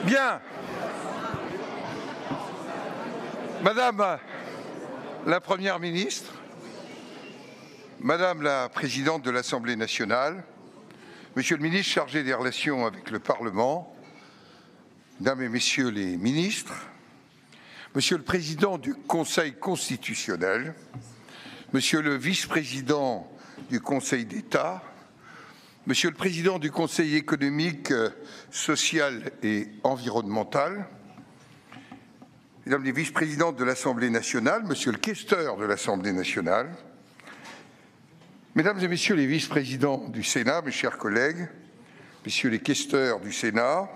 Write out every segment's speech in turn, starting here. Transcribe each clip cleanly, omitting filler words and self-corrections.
Bien. Madame la Première ministre, Madame la Présidente de l'Assemblée nationale, Monsieur le ministre chargé des relations avec le Parlement, Mesdames et Messieurs les ministres, Monsieur le Président du Conseil constitutionnel, Monsieur le Vice-président du Conseil d'État, Monsieur le Président du Conseil économique, social et environnemental, Mesdames les vice-présidentes de l'Assemblée nationale, Monsieur le questeur de l'Assemblée nationale, Mesdames et Messieurs les vice-présidents du Sénat, mes chers collègues, Messieurs les questeurs du Sénat,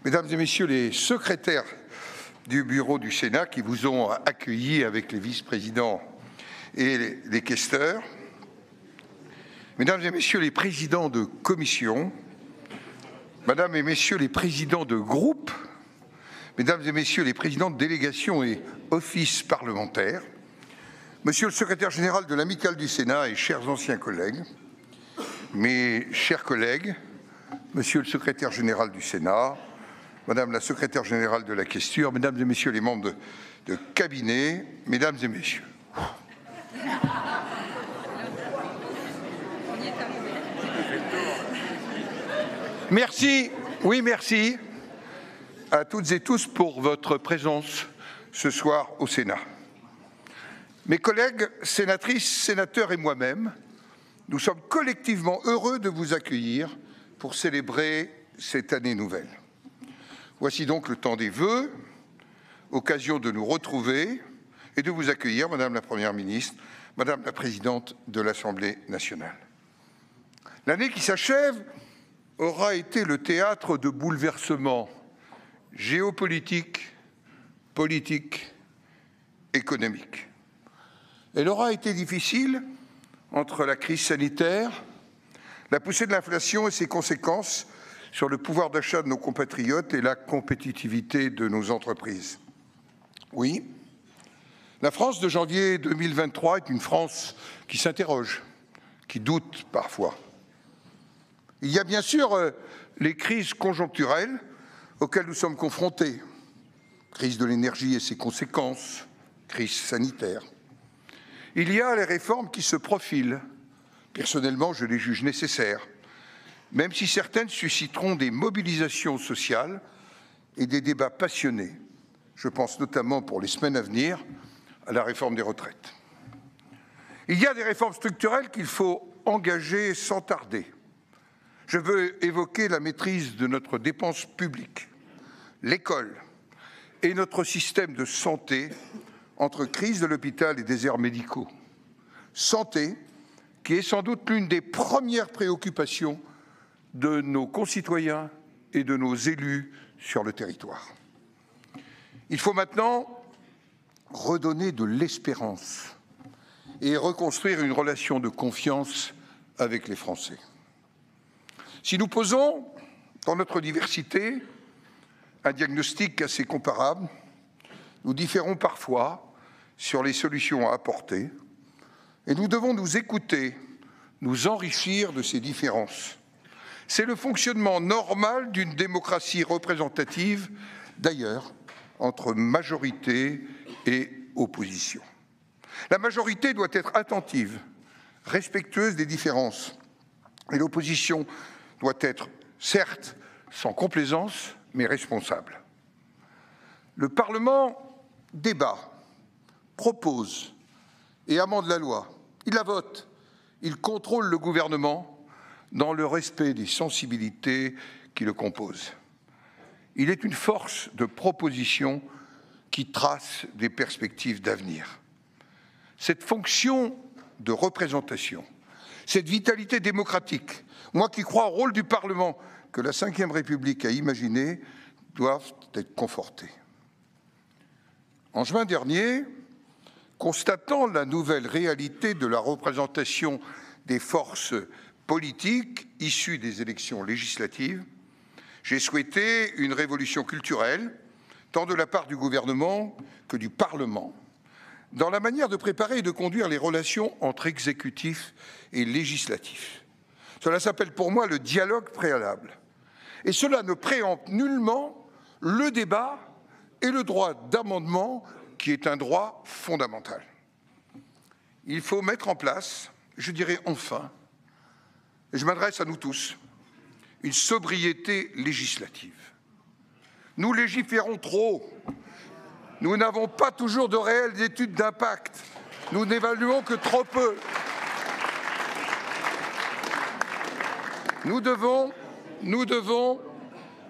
Mesdames et Messieurs les secrétaires du bureau du Sénat qui vous ont accueillis avec les vice-présidents et les questeurs, Mesdames et Messieurs les présidents de commission, Mesdames et Messieurs les présidents de groupe, Mesdames et Messieurs les présidents de délégations et offices parlementaires, Monsieur le secrétaire général de l'Amicale du Sénat et chers anciens collègues, mes chers collègues, Monsieur le secrétaire général du Sénat, Madame la secrétaire générale de la Questure, Mesdames et Messieurs les membres de cabinet, Mesdames et Messieurs. Merci, oui merci à toutes et tous pour votre présence ce soir au Sénat. Mes collègues sénatrices, sénateurs et moi-même, nous sommes collectivement heureux de vous accueillir pour célébrer cette année nouvelle. Voici donc le temps des vœux, occasion de nous retrouver et de vous accueillir, Madame la Première ministre, Madame la Présidente de l'Assemblée nationale. L'année qui s'achève aura été le théâtre de bouleversements géopolitiques, politiques, économiques. Elle aura été difficile entre la crise sanitaire, la poussée de l'inflation et ses conséquences sur le pouvoir d'achat de nos compatriotes et la compétitivité de nos entreprises. Oui, la France de janvier 2023 est une France qui s'interroge, qui doute parfois. Il y a bien sûr les crises conjoncturelles auxquelles nous sommes confrontés. Crise de l'énergie et ses conséquences, crise sanitaire. Il y a les réformes qui se profilent. Personnellement, je les juge nécessaires, même si certaines susciteront des mobilisations sociales et des débats passionnés. Je pense notamment pour les semaines à venir à la réforme des retraites. Il y a des réformes structurelles qu'il faut engager sans tarder. Je veux évoquer la maîtrise de notre dépense publique, l'école et notre système de santé entre crise de l'hôpital et déserts médicaux. Santé qui est sans doute l'une des premières préoccupations de nos concitoyens et de nos élus sur le territoire. Il faut maintenant redonner de l'espérance et reconstruire une relation de confiance avec les Français. Si nous posons, dans notre diversité, un diagnostic assez comparable, nous différons parfois sur les solutions à apporter et nous devons nous écouter, nous enrichir de ces différences. C'est le fonctionnement normal d'une démocratie représentative, d'ailleurs, entre majorité et opposition. La majorité doit être attentive, respectueuse des différences, et l'opposition doit être, certes, sans complaisance, mais responsable. Le Parlement débat, propose et amende la loi. Il la vote, il contrôle le gouvernement dans le respect des sensibilités qui le composent. Il est une force de proposition qui trace des perspectives d'avenir. Cette fonction de représentation, cette vitalité démocratique, moi qui crois au rôle du Parlement que la Ve République a imaginé, doivent être confortées. En juin dernier, constatant la nouvelle réalité de la représentation des forces politiques issues des élections législatives, j'ai souhaité une révolution culturelle, tant de la part du gouvernement que du Parlement, dans la manière de préparer et de conduire les relations entre exécutif et législatif. Cela s'appelle pour moi le dialogue préalable. Et cela ne préempte nullement le débat et le droit d'amendement, qui est un droit fondamental. Il faut mettre en place, je dirais enfin, et je m'adresse à nous tous, une sobriété législative. Nous légiférons trop. Nous n'avons pas toujours de réelles études d'impact. Nous n'évaluons que trop peu. Nous devons,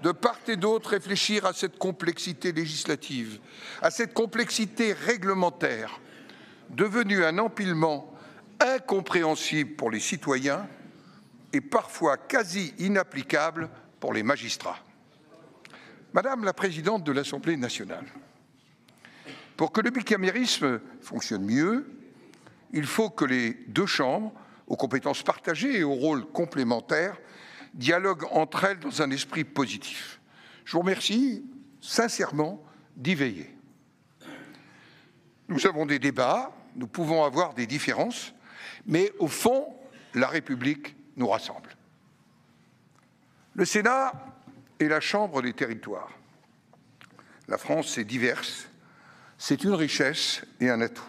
de part et d'autre, réfléchir à cette complexité législative, à cette complexité réglementaire, devenue un empilement incompréhensible pour les citoyens et parfois quasi inapplicable pour les magistrats. Madame la présidente de l'Assemblée nationale, pour que le bicamérisme fonctionne mieux, il faut que les deux chambres, aux compétences partagées et aux rôles complémentaires, dialoguent entre elles dans un esprit positif. Je vous remercie sincèrement d'y veiller. Nous avons des débats, nous pouvons avoir des différences, mais au fond, la République nous rassemble. Le Sénat est la chambre des territoires. La France est diverse, c'est une richesse et un atout.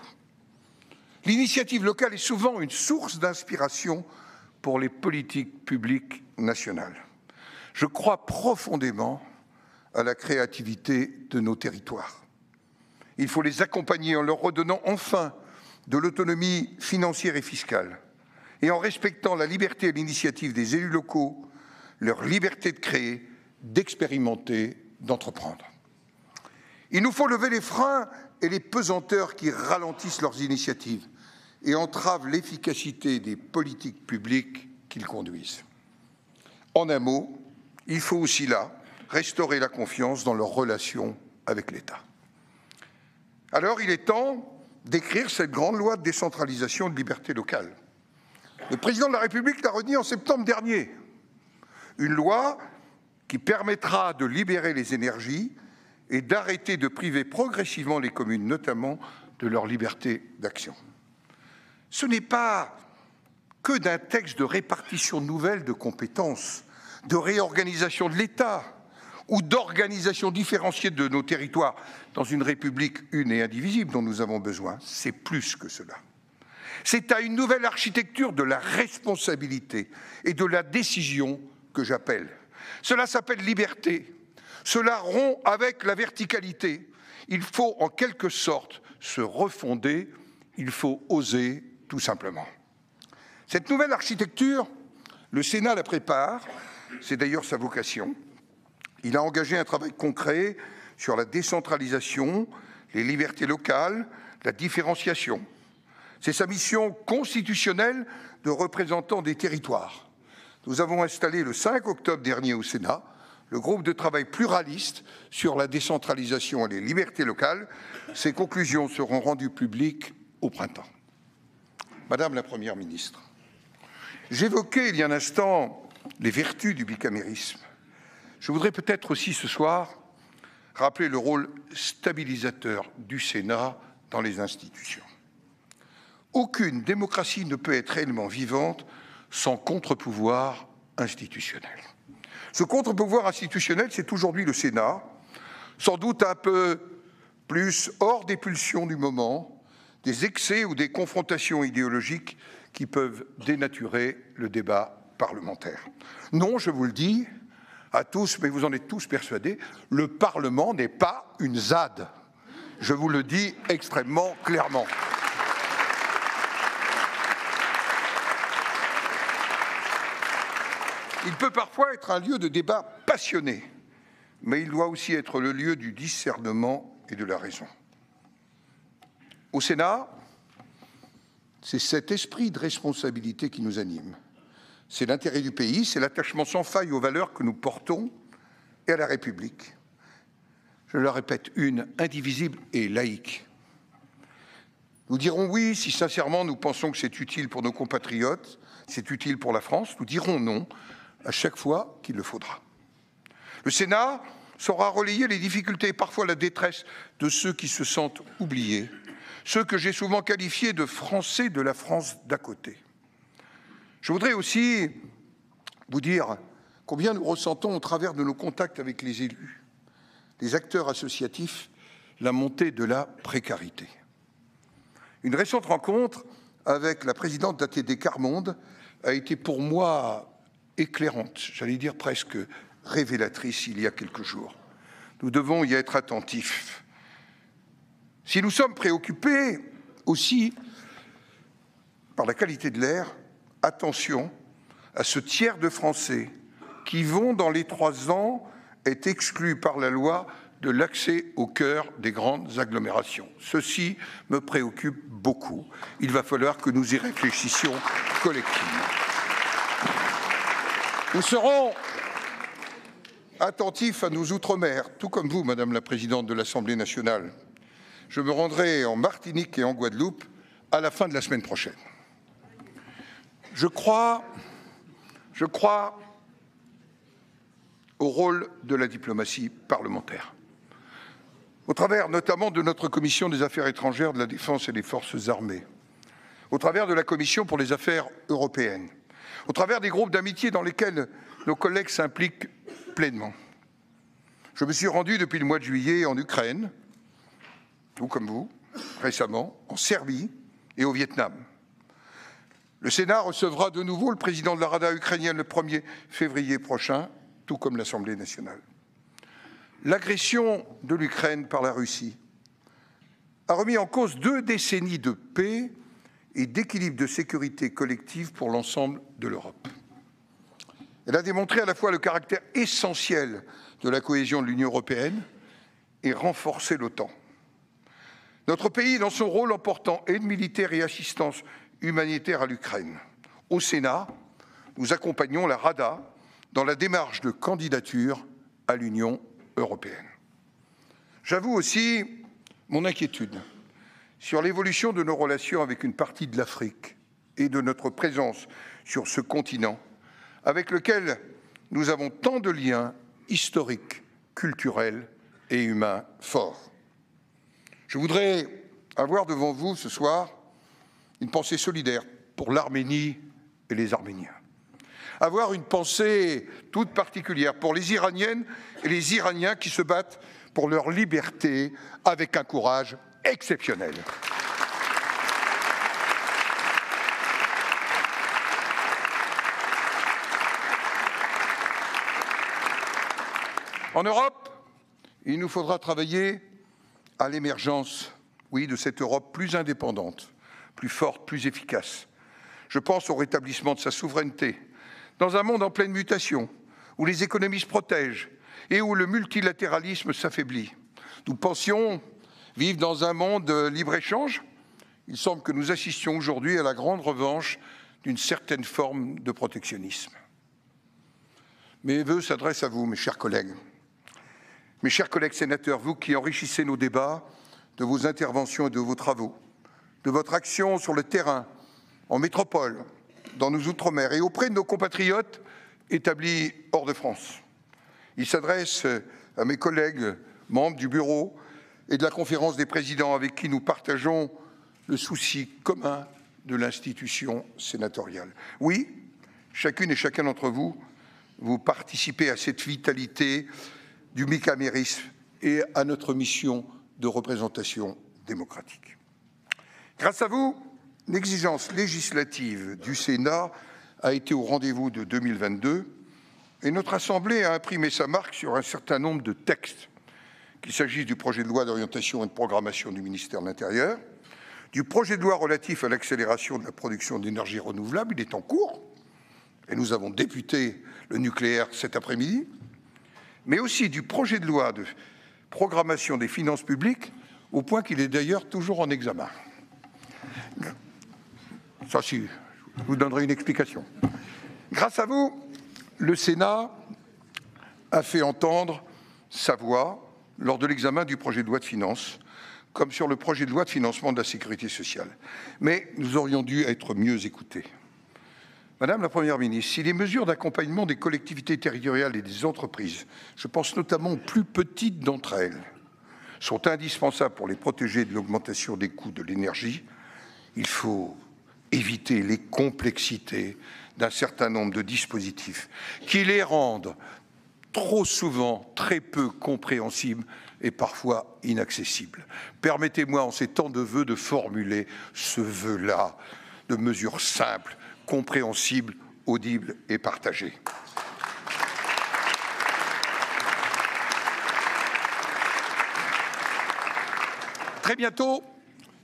L'initiative locale est souvent une source d'inspiration pour les politiques publiques nationales. Je crois profondément à la créativité de nos territoires. Il faut les accompagner en leur redonnant enfin de l'autonomie financière et fiscale et en respectant la liberté et l'initiative des élus locaux, leur liberté de créer, d'expérimenter, d'entreprendre. Il nous faut lever les freins et les pesanteurs qui ralentissent leurs initiatives et entravent l'efficacité des politiques publiques qu'ils conduisent. En un mot, il faut aussi là restaurer la confiance dans leurs relations avec l'État. Alors il est temps d'écrire cette grande loi de décentralisation et de liberté locale. Le président de la République l'a redit en septembre dernier. Une loi qui permettra de libérer les énergies et d'arrêter de priver progressivement les communes, notamment, de leur liberté d'action. Ce n'est pas que d'un texte de répartition nouvelle de compétences, de réorganisation de l'État ou d'organisation différenciée de nos territoires dans une République une et indivisible dont nous avons besoin. C'est plus que cela. C'est à une nouvelle architecture de la responsabilité et de la décision que j'appelle. Cela s'appelle liberté. Cela rompt avec la verticalité. Il faut en quelque sorte se refonder, il faut oser tout simplement. Cette nouvelle architecture, le Sénat la prépare, c'est d'ailleurs sa vocation. Il a engagé un travail concret sur la décentralisation, les libertés locales, la différenciation. C'est sa mission constitutionnelle de représentant des territoires. Nous avons installé le 5 octobre dernier au Sénat le groupe de travail pluraliste sur la décentralisation et les libertés locales. Ses conclusions seront rendues publiques au printemps. Madame la Première ministre, j'évoquais il y a un instant les vertus du bicamérisme. Je voudrais peut-être aussi ce soir rappeler le rôle stabilisateur du Sénat dans les institutions. Aucune démocratie ne peut être réellement vivante sans contre-pouvoir institutionnel. Ce contre-pouvoir institutionnel, c'est aujourd'hui le Sénat, sans doute un peu plus hors des pulsions du moment, des excès ou des confrontations idéologiques qui peuvent dénaturer le débat parlementaire. Non, je vous le dis à tous, mais vous en êtes tous persuadés, le Parlement n'est pas une ZAD. Je vous le dis extrêmement clairement. Il peut parfois être un lieu de débat passionné, mais il doit aussi être le lieu du discernement et de la raison. Au Sénat, c'est cet esprit de responsabilité qui nous anime. C'est l'intérêt du pays, c'est l'attachement sans faille aux valeurs que nous portons et à la République. Je le répète, une, indivisible et laïque. Nous dirons oui si sincèrement nous pensons que c'est utile pour nos compatriotes, c'est utile pour la France. Nous dirons non à chaque fois qu'il le faudra. Le Sénat saura relayer les difficultés et parfois la détresse de ceux qui se sentent oubliés, ceux que j'ai souvent qualifiés de Français de la France d'à côté. Je voudrais aussi vous dire combien nous ressentons au travers de nos contacts avec les élus les acteurs associatifs la montée de la précarité. Une récente rencontre avec la présidente d'ATD Quart Monde a été pour moi éclairante, j'allais dire presque révélatrice il y a quelques jours. Nous devons y être attentifs. Si nous sommes préoccupés aussi par la qualité de l'air, attention à ce tiers de Français qui vont, dans les 3 ans, être exclus par la loi de l'accès au cœur des grandes agglomérations. Ceci me préoccupe beaucoup. Il va falloir que nous y réfléchissions collectivement. Nous serons attentifs à nos outre-mer, tout comme vous, Madame la Présidente de l'Assemblée nationale. Je me rendrai en Martinique et en Guadeloupe à la fin de la semaine prochaine. Je crois au rôle de la diplomatie parlementaire, au travers notamment de notre commission des affaires étrangères, de la défense et des forces armées, au travers de la commission pour les affaires européennes, au travers des groupes d'amitié dans lesquels nos collègues s'impliquent pleinement. Je me suis rendu depuis le mois de juillet en Ukraine, tout comme vous, récemment, en Serbie et au Vietnam. Le Sénat recevra de nouveau le président de la Rada ukrainienne le 1er février prochain, tout comme l'Assemblée nationale. L'agression de l'Ukraine par la Russie a remis en cause 2 décennies de paix et d'équilibre de sécurité collective pour l'ensemble de l'Europe. Elle a démontré à la fois le caractère essentiel de la cohésion de l'Union européenne et renforcé l'OTAN. Notre pays, dans son rôle en portant aide militaire et assistance humanitaire à l'Ukraine. Au Sénat, nous accompagnons la Rada dans la démarche de candidature à l'Union européenne. J'avoue aussi mon inquiétude sur l'évolution de nos relations avec une partie de l'Afrique et de notre présence sur ce continent avec lequel nous avons tant de liens historiques, culturels et humains forts. Je voudrais avoir devant vous ce soir une pensée solidaire pour l'Arménie et les Arméniens. Avoir une pensée toute particulière pour les Iraniennes et les Iraniens qui se battent pour leur liberté avec un courage exceptionnel. En Europe, il nous faudra travailler à l'émergence, oui, de cette Europe plus indépendante, plus forte, plus efficace. Je pense au rétablissement de sa souveraineté, dans un monde en pleine mutation, où les économies se protègent et où le multilatéralisme s'affaiblit. Nous pensions vivre dans un monde de libre-échange. Il semble que nous assistions aujourd'hui à la grande revanche d'une certaine forme de protectionnisme. Mes vœux s'adressent à vous, mes chers collègues sénateurs, vous qui enrichissez nos débats de vos interventions et de vos travaux, de votre action sur le terrain, en métropole, dans nos outre-mer et auprès de nos compatriotes établis hors de France. Il s'adresse à mes collègues, membres du bureau et de la conférence des présidents avec qui nous partageons le souci commun de l'institution sénatoriale. Oui, chacune et chacun d'entre vous, vous participez à cette vitalité du bicamérisme et à notre mission de représentation démocratique. Grâce à vous, l'exigence législative du Sénat a été au rendez-vous de 2022 et notre Assemblée a imprimé sa marque sur un certain nombre de textes, qu'il s'agisse du projet de loi d'orientation et de programmation du ministère de l'Intérieur, du projet de loi relatif à l'accélération de la production d'énergie renouvelable, il est en cours, et nous avons débuté le nucléaire cet après-midi, mais aussi du projet de loi de programmation des finances publiques, au point qu'il est d'ailleurs toujours en examen. Ça, si, je vous donnerai une explication. Grâce à vous, le Sénat a fait entendre sa voix lors de l'examen du projet de loi de finances, comme sur le projet de loi de financement de la sécurité sociale. Mais nous aurions dû être mieux écoutés. Madame la Première ministre, si les mesures d'accompagnement des collectivités territoriales et des entreprises, je pense notamment aux plus petites d'entre elles, sont indispensables pour les protéger de l'augmentation des coûts de l'énergie, il faut éviter les complexités d'un certain nombre de dispositifs qui les rendent trop souvent très peu compréhensible et parfois inaccessible. Permettez-moi, en ces temps de vœux, de formuler ce vœu-là, de mesures simples, compréhensibles, audibles et partagées. Très bientôt,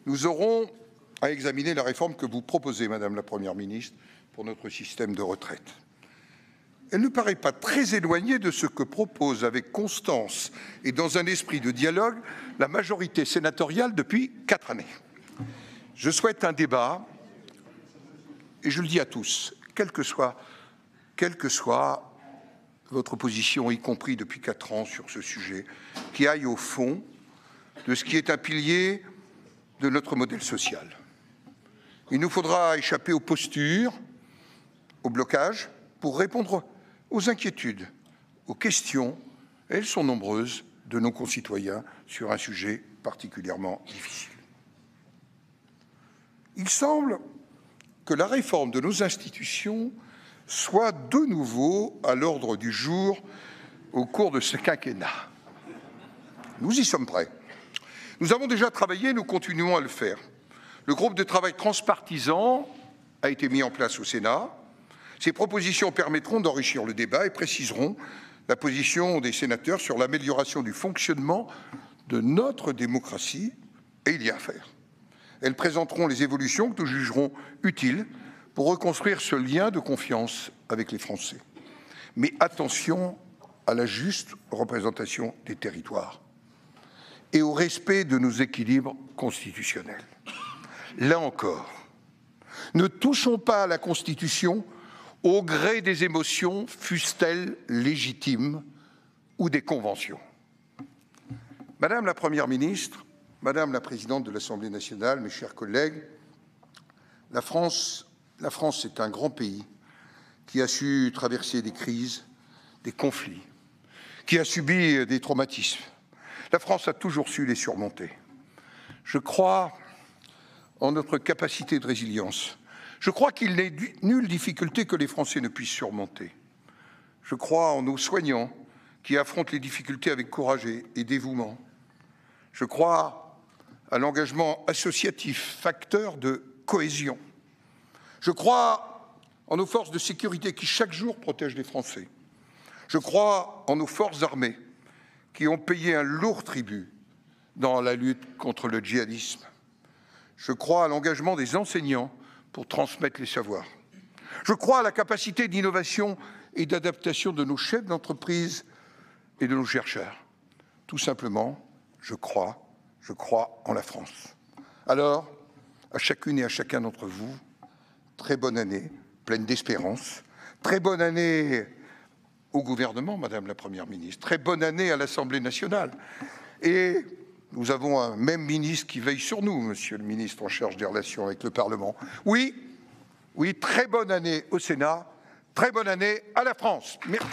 nous aurons à examiner la réforme que vous proposez, Madame la Première ministre, pour notre système de retraite. Elle ne paraît pas très éloignée de ce que propose avec constance et dans un esprit de dialogue la majorité sénatoriale depuis 4 années. Je souhaite un débat, et je le dis à tous, quelle que soit votre position, y compris depuis 4 ans sur ce sujet, qui aille au fond de ce qui est un pilier de notre modèle social. Il nous faudra échapper aux postures, au blocage, pour répondre aux inquiétudes, aux questions, et elles sont nombreuses, de nos concitoyens sur un sujet particulièrement difficile. Il semble que la réforme de nos institutions soit de nouveau à l'ordre du jour au cours de ce quinquennat. Nous y sommes prêts. Nous avons déjà travaillé, nous continuons à le faire. Le groupe de travail transpartisan a été mis en place au Sénat. Ces propositions permettront d'enrichir le débat et préciseront la position des sénateurs sur l'amélioration du fonctionnement de notre démocratie, et il y a à faire. Elles présenteront les évolutions que nous jugerons utiles pour reconstruire ce lien de confiance avec les Français. Mais attention à la juste représentation des territoires et au respect de nos équilibres constitutionnels. Là encore, ne touchons pas à la Constitution au gré des émotions, fussent-elles légitimes, ou des conventions. Madame la Première ministre, Madame la Présidente de l'Assemblée nationale, mes chers collègues, la France est un grand pays qui a su traverser des crises, des conflits, qui a subi des traumatismes. La France a toujours su les surmonter. Je crois en notre capacité de résilience. Je crois qu'il n'est nulle difficulté que les Français ne puissent surmonter. Je crois en nos soignants qui affrontent les difficultés avec courage et dévouement. Je crois à l'engagement associatif, facteur de cohésion. Je crois en nos forces de sécurité qui chaque jour protègent les Français. Je crois en nos forces armées qui ont payé un lourd tribut dans la lutte contre le djihadisme. Je crois à l'engagement des enseignants pour transmettre les savoirs. Je crois à la capacité d'innovation et d'adaptation de nos chefs d'entreprise et de nos chercheurs. Tout simplement, je crois en la France. Alors, à chacune et à chacun d'entre vous, très bonne année, pleine d'espérance. Très bonne année au gouvernement, Madame la Première ministre. Très bonne année à l'Assemblée nationale. Et nous avons un même ministre qui veille sur nous, Monsieur le ministre en charge des relations avec le Parlement. Oui, très bonne année au Sénat, très bonne année à la France. Merci.